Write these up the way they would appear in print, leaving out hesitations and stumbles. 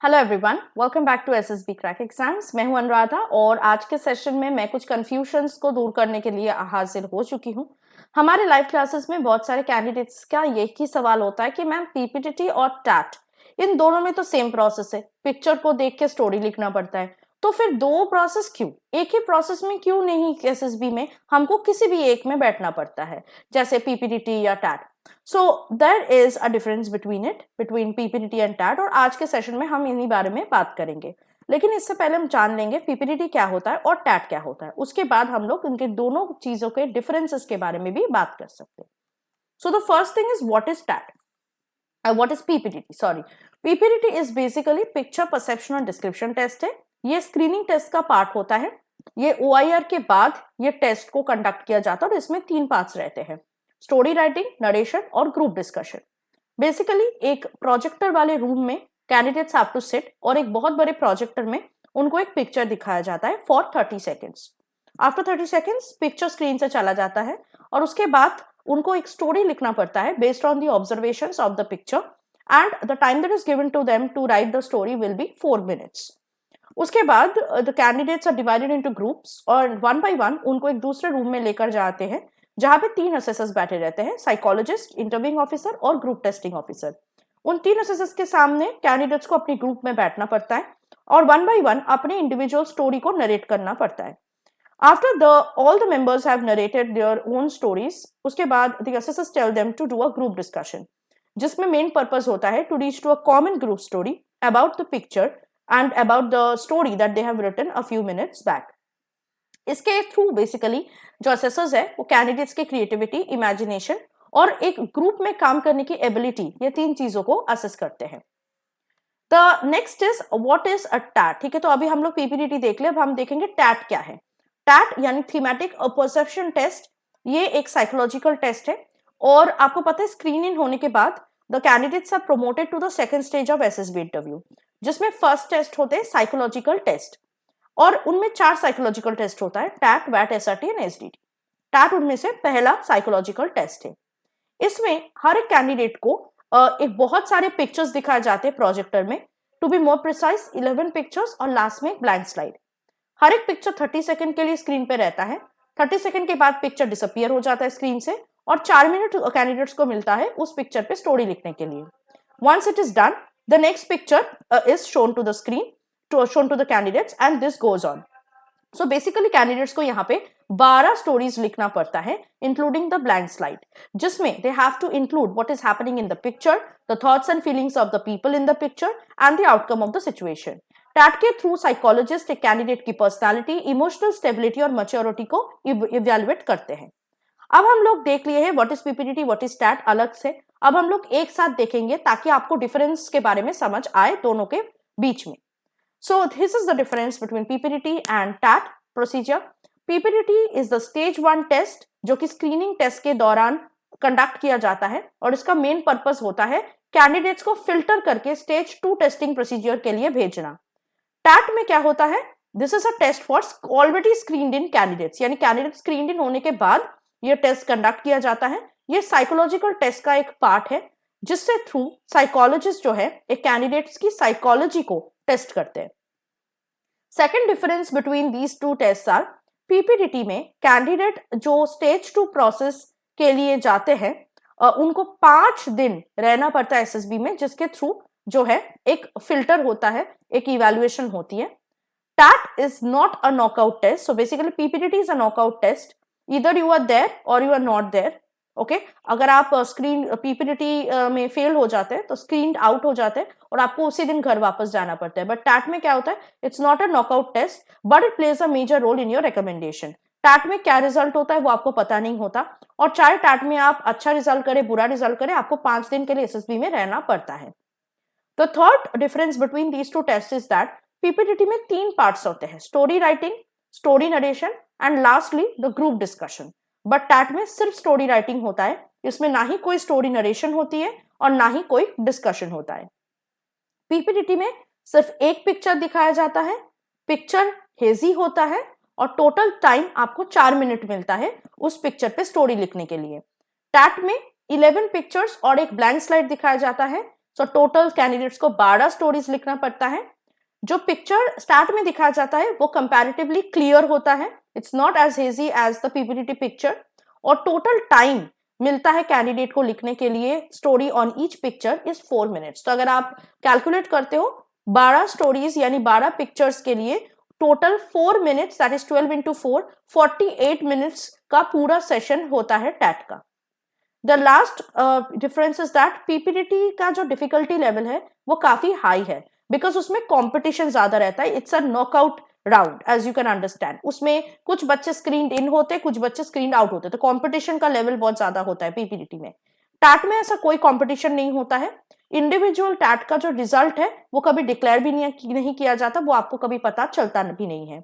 Hello everyone, welcome back to SSB crack exams. मैं हूं अनुराधा और आज के सेशन में मैं कुछ कंफ्यूजन्स को दूर करने के लिए हाजिर हो चुकी हूं। हमारे लाइव क्लासेस में बहुत सारे कैंडिडेट्स का एक ही सवाल होता है कि मैम पीपीटीटी और टैट इन दोनों में तो सेम प्रोसेस है, पिक्चर को देख के स्टोरी लिखना पड़ता है, तो फिर दो प्रोसेस क्यों, एक ही प्रोसेस में क्यों नहीं एसएसबी में हमको किसी भी एक में बैठना पड़ता है, जैसे पीपीटीटी या TAT. So there is a difference between PPTT and TAT और आज के सेशन में हम इन्हीं बारे में बात करेंगे। लेकिन इससे पहले हम जान लेंगे पीपीटीटी क्या होता है और टैट क्या होता है, उसके बाद हम लोग इनके दोनों चीजों के डिफरेंसेस के बारे में भी बात कर सकते हैं। So the first thing is what is TAT, what is PPTT, sorry. PPTT is basically picture perception और डिस्क्रिप्शन टेस्ट है। ये स्क्रीनिंग टेस्ट का पार्ट होता है। ये ओआईआर के बाद ये टेस्ट को कंडक्ट किया जाता है और इसमें 3 पार्ट्स रहते हैं: स्टोरी राइटिंग, नरेशन और ग्रुप डिस्कशन। बेसिकली एक प्रोजेक्टर वाले रूम में कैंडिडेट्स हैव टू सिट और एक बहुत बड़े प्रोजेक्टर में उनको एक पिक्चर दिखाया जाता है for 30 seconds. After 30 seconds picture screen से चला जाता है और उसके बाद उनको एक स्टोरी लिखना पड़ता है based on the observations of the picture and the time that is given to them to write the story will be 4 minutes. उसके बाद the candidates are divided into groups और वन बाय वन उनको एक दूसरे room में लेकर जाते हैं जहां पे 3 असेसर्स बैठे रहते हैं: साइकोलॉजिस्ट, इंटरव्यूइंग ऑफिसर और ग्रुप टेस्टिंग ऑफिसर। उन 3 असेसर्स के सामने कैंडिडेट्स को अपनी ग्रुप में बैठना पड़ता है और वन बाय वन अपने इंडिविजुअल स्टोरी को नरेट करना पड़ता है। After the all the members have narrated their own stories, उसके बाद the assessors tell them to do a group discussion, जिसमें मेन पर्पस होता है to reach to a common group story about the picture and about the story that they have written a few minutes back. इसके through basically जो assessors है वो candidates की creativity, imagination और एक ग्रुप में काम करने की एबिलिटी, ये 3 चीजों को असेस करते हैं। The next is what is a TAT. ठीक है, तो अभी हम लोग पीपीटीटी देख ले, अब हम देखेंगे टैट क्या है। टैट यानी थीमेटिक परसेप्शन टेस्ट, ये एक साइकोलॉजिकल टेस्ट है और आपको पता है स्क्रीन इन होने के बाद the candidates are promoted to the second stage of SSB interview, जिसमें फर्स्ट टेस्ट होते हैं साइकोलॉजिकल टेस्ट और उनमें 4 साइकोलॉजिकल टेस्ट होता है: टैट, वैट, एसआरटी एंड एसडीटी। टैट उनमें से पहला साइकोलॉजिकल टेस्ट है। इसमें हर एक कैंडिडेट को एक बहुत सारे पिक्चर्स दिखाए जाते हैं प्रोजेक्टर में, to be more precise 11 pictures और लास्ट में एक ब्लैंक स्लाइड। हर एक पिक्चर 30 सेकंड के लिए स्क्रीन पे रहता है। 30 सेकंड के बाद पिक्चर डिसअपियर हो जाता है स्क्रीन से और 4 मिनट कैंडिडेट्स को मिलता है उस पिक्चर पे स्टोरी लिखने के लिए। Once it is done, the next picture is shown to the screen, shown to the candidates and this goes on. So basically candidates को यहाँ पे 12 stories लिखना पड़ता है including the blank slide, जिसमें they have to include what is happening in the picture, the thoughts and feelings of the people in the picture and the outcome of the situation. TAT के through psychologist एक candidate की personality, emotional stability और maturity को evaluate करते हैं। अब हम लोग देख लिए हैं what is PPTT, what is TAT अलग से। अब हम लोग एक साथ देखेंगे ताकि आपको डिफरेंस के बारे में समझ आए दोनों के बीच में। So this is the difference between PPTT and TAT procedure. PPTT is the stage 1 test जो कि स्क्रीनिंग टेस्ट के दौरान कंडक्ट किया जाता है और इसका मेन पर्पस होता है कैंडिडेट्स को फिल्टर करके स्टेज 2 टेस्टिंग प्रोसीजर के लिए भेजना। टैट में क्या होता है, this is a test for already screened in candidates, यानी कैंडिडेट स्क्रीन्ड इन होने के बाद ये टेस्ट कंडक्ट किया जाता है। ये साइकोलॉजिकल टेस्ट का एक पार्ट है जिससे थ्रू साइकोलॉजिस्ट जो है एक कैंडिडेट्स की साइकोलॉजी को टेस्ट करते हैं। Second difference between these 2 test are, PPTT में कैंडिडेट जो स्टेज 2 प्रोसेस के लिए जाते हैं उनको 5 दिन रहना पड़ता है एसएसबी में, जिसके थ्रू जो है एक फिल्टर होता है, एक इवैल्यूएशन होती है। TAT is not a knockout test, so basically PPTT is a knockout test, either you are there or you are not there. Okay, अगर आप स्क्रीन पीपीटीटी में फेल हो जाते हैं तो स्क्रीन आउट हो जाते हैं और आपको उसी दिन घर वापस जाना पड़ता है। बट टैट में क्या होता है, it's not a knockout test but it plays a major role in your recommendation. TAT में क्या रिजल्ट होता है वो आपको पता नहीं होता और चाहे टैट में आप अच्छा रिजल्ट करें, बुरा रिजल्ट करें, आपको 5 दिन के लिए एसएसबी में रहना पड़ता है। The third difference between these 2 test is that PPTT में 3 पार्ट्स होते हैं: story writing, story narration and lastly the group discussion. But TAT में सिर्फ स्टोरी राइटिंग होता है, इसमें ना ही कोई स्टोरी नरेशन होती है और ना ही कोई डिस्कशन होता है। पीपीटीटी में सिर्फ एक पिक्चर दिखाया जाता है, पिक्चर हेजी होता है और टोटल टाइम आपको 4 मिनट मिलता है उस पिक्चर पे स्टोरी लिखने के लिए। टैट में 11 पिक्चर्स और एक ब्लैंक स्लाइड दिखाया जाता है सो टोटल कैंडिडेट्स को 12 स्टोरीज लिखना पड़ता है। जो पिक्चर स्टार्ट में दिखाया जाता है वो कंपैरेटिवली क्लियर होता है, it's not as hazy as the PPT picture, और टोटल टाइम मिलता है कैंडिडेट को लिखने के लिए story on each picture is 4 minutes. तो अगर आप कैलकुलेट करते हो 12 स्टोरीज यानी 12 पिक्चर्स के लिए total 4 minutes, that is 12 into 4, 48 minutes का पूरा सेशन होता है टैट का। The last difference is that PPT का जो डिफिकल्टी लेवल है वो काफी हाई है, बिकॉज उसमें कॉम्पिटिशन ज्यादा रहता है। It's a knockout round as you can understand. उसमें कुछ बच्चे स्क्रीन इन होते, कुछ बच्चे स्क्रीन आउट होते, तो कॉम्पिटिशन का लेवल बहुत ज्यादा होता है पीपीटी में। टैट में ऐसा कोई कॉम्पिटिशन नहीं होता है। इंडिविजुअल टैट का जो रिजल्ट है वो कभी डिक्लेयर भी नहीं किया जाता, वो आपको कभी पता चलता भी नहीं है।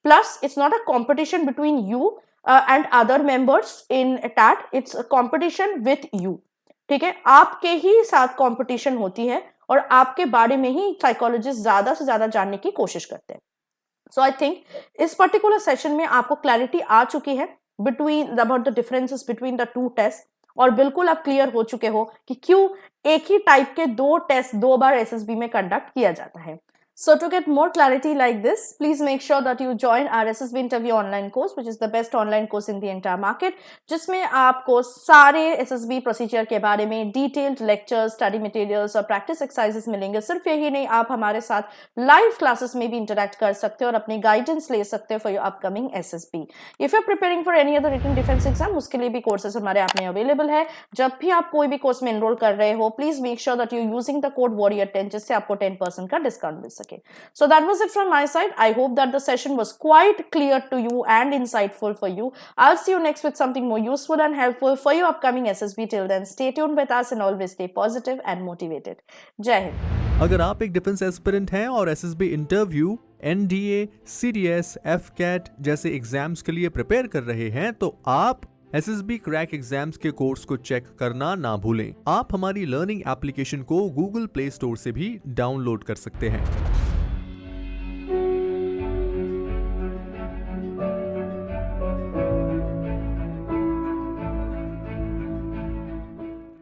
Plus it's not a competition between you and other members in TAT, it's competition with you. ठीक है, आपके ही साथ कॉम्पिटिशन होती है और आपके बारे में ही साइकोलॉजिस्ट ज्यादा से ज्यादा जानने की कोशिश करते हैं। सो आई थिंक इस पर्टिकुलर सेशन में आपको क्लैरिटी आ चुकी है between about the differences between the two test, और बिल्कुल आप क्लियर हो चुके हो कि क्यों एक ही टाइप के 2 टेस्ट 2 बार एसएसबी में कंडक्ट किया जाता है। So to get more clarity like this, please make sure that you join our SSB interview online course, which is the best online course in the entire market, जिसमें आपको सारे SSB procedure के बारे में detailed lectures, study materials और practice exercises मिलेंगे। सिर्फ यही नहीं, आप हमारे साथ लाइव क्लासेस में भी इंटरेक्ट कर सकते हो और अपनी गाइडेंस ले सकते हो for your upcoming SSB। If you are preparing for any other written defence exam, उसके लिए भी कोर्सेज हमारे ऐप में अवेलेबल है। जब भी आप कोई भी कोर्स में एनरोल कर रहे हो, please make sure that you using the code warrior10, जिससे आपको 10% का डिस्काउंट मिल सके। So that was it from my side. I hope that the session was quite clear to you and insightful for you. I'll see you next with something more useful and helpful for your upcoming SSB. Till then, stay tuned with us and always stay positive and motivated. Jai Hind. अगर आप एक defence aspirant हैं और SSB interview, NDA, CDS, AFCAT जैसे exams के लिए prepare कर रहे हैं, तो आप एसएसबी क्रैक एग्जाम्स के कोर्स को चेक करना ना भूलें। आप हमारी लर्निंग एप्लीकेशन को गूगल प्ले स्टोर से भी डाउनलोड कर सकते हैं।